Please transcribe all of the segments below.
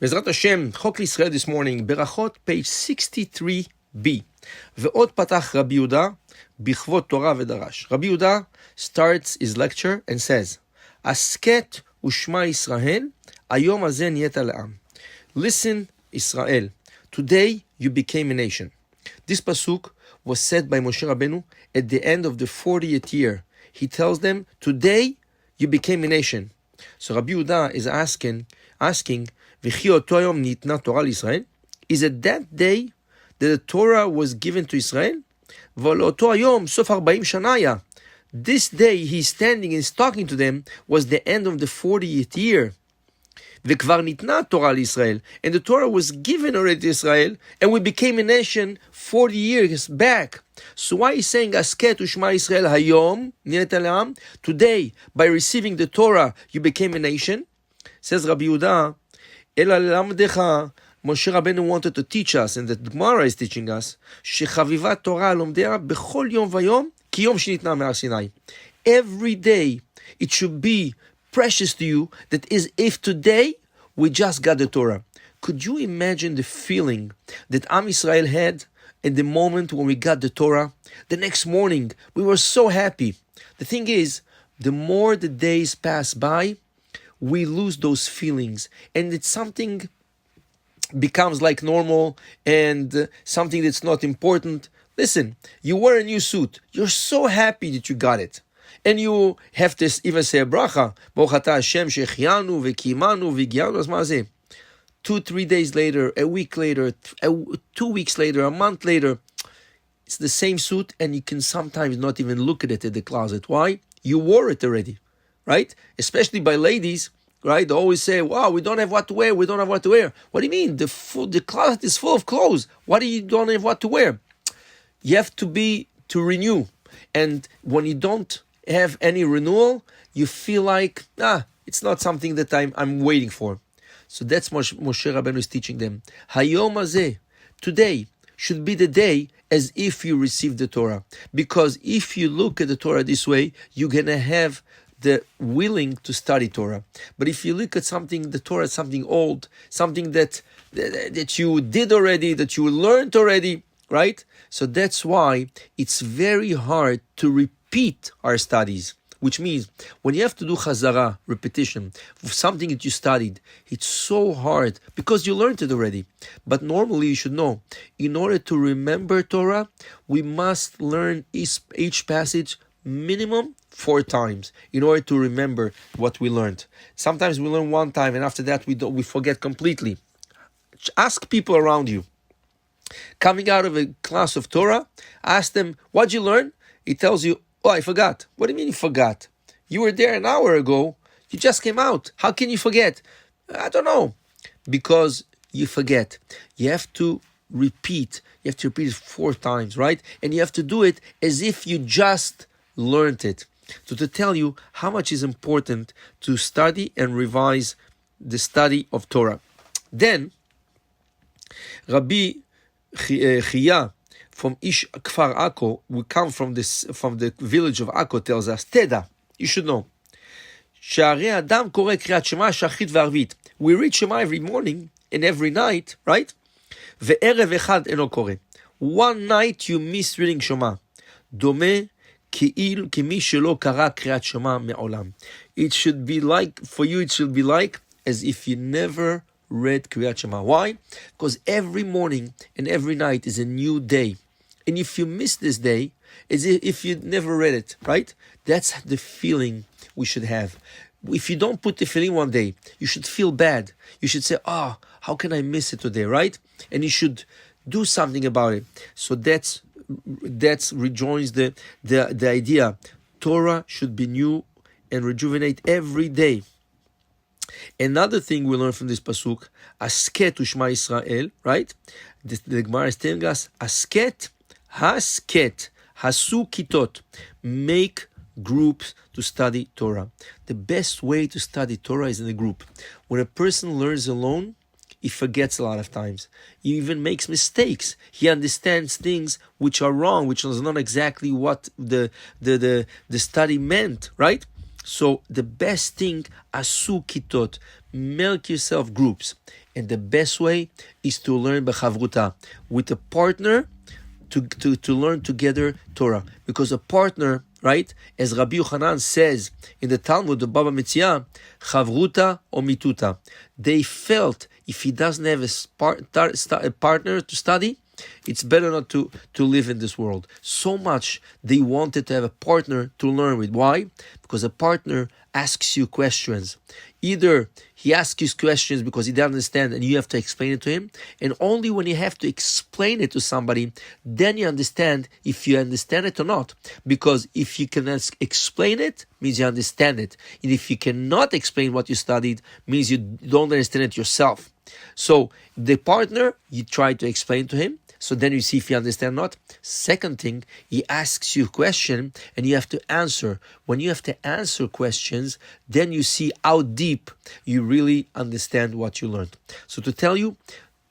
בעזרת השם, חוק לישראל this morning, Berakhot, page 63b. ועוד פתח רבי יהודה בכבוד תורה ודרש. רבי יהודה starts his lecture and says, הסכת ושמע ישראל, היום הזה נהיית לעם. Listen, Israel, today you became a nation. This pasuk was said by Moshe Rabbeinu at the end of the 40th year. He tells them, today you became a nation. So Rabbi Yehuda is asking, וכי אותו יום ניתנה תורה לישראל? Is it that day that the Torah was given to Israel? ולאותו היום, סוף 40 שנה היה. This day he's standing and is talking to them was the end of the 40th year. וכבר ניתנה תורה לישראל. And the Torah was given already to Israel, and we became a nation 40 years back. So why is saying הסכת ושמע ישראל היום נהיית לעם? Today, by receiving the Torah, you became a nation. Says Rabbi Yehuda, אלא ללמדך, Moshe Rabbeinu wanted to teach us, and the Gemara is teaching us, שחביבת תורה לומדיה בכל יום ויום, כי יום שניתנה מהר סיני. Every day, it should be precious to you, that is, if today we just got the Torah. Could you imagine the feeling that Am Yisrael had at the moment when we got the Torah? The next morning, we were so happy. The thing is, the more the days pass by, we lose those feelings, and it's something becomes like normal and something that's not important. Listen, you wear a new suit. You're so happy that you got it. And you have to even say a bracha. Baruch atah Hashem shechianu v'kimanu v'gianu. אז מה זה? 2-3 days later, a week later, 2 weeks later, a month later, it's the same suit, and you can sometimes not even look at it in the closet. Why? You wore it already, right? Especially by ladies, right? They always say, wow, we don't have what to wear. We don't have what to wear. What do you mean? The closet is full of clothes. Why do you don't have what to wear? You have to renew. And when you don't have any renewal, you feel like, it's not something that I'm waiting for. So that's Moshe Rabbeinu is teaching them. Hayom hazeh, today should be the day as if you received the Torah. Because if you look at the Torah this way, you're going to have the willing to study Torah. But if you look at something, the Torah is something old, something that you did already, that you learned already, right? So that's why it's very hard to repeat our studies. Which means when you have to do chazara, repetition, of something that you studied, it's so hard because you learned it already. But normally you should know, in order to remember Torah, we must learn each passage minimum 4 times in order to remember what we learned. Sometimes we learn 1 time and after that we forget completely. Ask people around you. Coming out of a class of Torah, ask them, what'd you learn? He tells you, oh, I forgot. What do you mean you forgot? You were there an hour ago. You just came out. How can you forget? I don't know. Because you forget. You have to repeat. You have to repeat it 4 times, right? And you have to do it as if you just learned it. So to tell you how much is important to study and revise the study of Torah. Then, Rabbi Chia from Ish Kfar Akko, we come from the village of Akko, tells us, Teda, you should know. Sha'arei Adam koreh kriyat Shema shachrit ve'arvit. We read Shema every morning and every night, right? Ve'erev echad eno koreh. One night you miss reading Shema. Dome כמי שלא קרא קריאת שמע מעולם. It should be like, for you it should be like as if you never read קריאת שמע. Why? Because every morning and every night is a new day. And if you miss this day, as if you never read it, right? That's the feeling we should have. If you don't put the feeling one day, you should feel bad. You should say, how can I miss it today, right? And you should do something about it. So that rejoins the idea. Torah should be new and rejuvenate every day. Another thing we learn from this pasuk, asket ushma Israel, right? The Gemara is telling us, asket, hasket, hasu kitot, make groups to study Torah. The best way to study Torah is in a group. When a person learns alone, he forgets a lot of times. He even makes mistakes. He understands things which are wrong, which is not exactly what the study meant, right? So the best thing, asu kitot, make yourself groups. And the best way is to learn bechavruta, with a partner, to learn together Torah. Because a partner, right, as Rabbi Yochanan says in the Talmud, the Baba Metzia, chavruta or mituta. They felt if he doesn't have a partner to study, it's better not to live in this world. So much they wanted to have a partner to learn with. Why? Because a partner asks you questions. Either he asks you questions because he doesn't understand and you have to explain it to him, and only when you have to explain it to somebody, then you understand if you understand it or not. Because if you can explain it, means you understand it. And if you cannot explain what you studied, means you don't understand it yourself. So the partner, you try to explain to him, so then you see if you understand or not. Second thing, he asks you a question and you have to answer. When you have to answer questions, then you see how deep you really understand what you learned. So to tell you,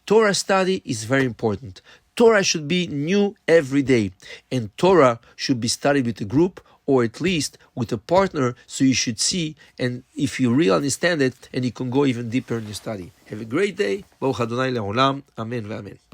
Torah study is very important. Torah should be new every day. And Torah should be studied with a group or at least with a partner, so you should see, and if you really understand it, and you can go even deeper in your study. Have a great day. Baruch Adonai le'olam. Amen ve'amen.